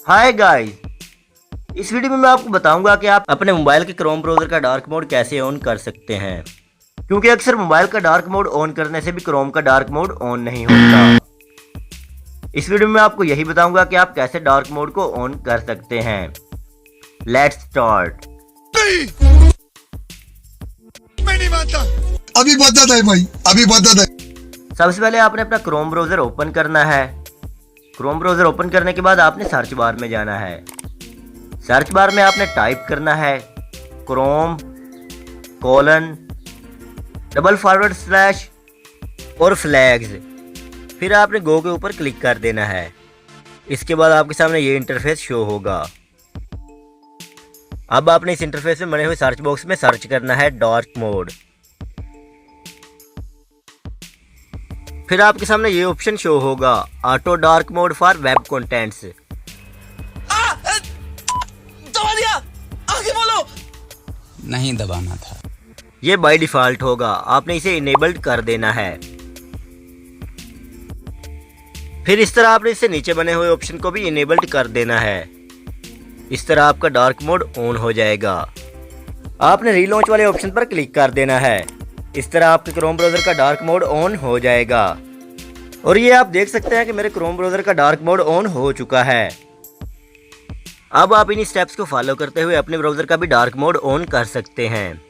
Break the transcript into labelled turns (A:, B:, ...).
A: Hi guys, इस video में मैं आपको बताऊंगा कि आप अपने मोबाइल के क्रोम ब्राउज़र का डार्क मोड कैसे ऑन कर सकते हैं, क्योंकि अक्सर मोबाइल का डार्क मोड ऑन करने से भी क्रोम का डार्क मोड ऑन नहीं होता। इस वीडियो में मैं आपको यही बताऊंगा कि आप कैसे डार्क मोड को ऑन कर सकते हैं। Let's start.
B: मैं नहीं मानता। अभी बदत है भाई, अभी बदत है।
A: सबसे पहले आपने अपना क्रोम ब्राउज़र ओपन करना है। क्रोम ब्राउज़र ओपन करने के बाद आपने सर्च बार में जाना है। सर्च बार में आपने टाइप करना है chrome:// और फ्लैग्स। फिर आपने गो के ऊपर क्लिक कर देना है। इसके बाद आपके सामने ये इंटरफेस शो होगा। अब आपने इस इंटरफेस में बने हुए सर्च बॉक्स में सर्च करना है डार्क मोड। फिर आपके सामने ये ऑप्शन शो होगा, auto dark mode for web contents.
B: दबा दिया, आगे बोलो।
C: नहीं दबाना था।
A: ये बाय डिफॉल्ट होगा, आपने इसे इनेबल्ड कर देना है। फिर इस तरह आपने इससे नीचे बने हुए ऑप्शन को भी इनेबल्ड कर देना है। इस तरह आपका डार्क मोड ऑन हो जाएगा। आपने रीलॉन्च वाले ऑप्शन पर क्लिक कर देना है। इस तरह आपके क्रोम ब्राउज़र का डार्क मोड ऑन हो जाएगा। और ये आप देख सकते हैं कि मेरे क्रोम ब्राउज़र का डार्क मोड ऑन हो चुका है। अब आप इन स्टेप्स को फॉलो करते हुए अपने ब्राउज़र का भी डार्क मोड ऑन कर सकते हैं।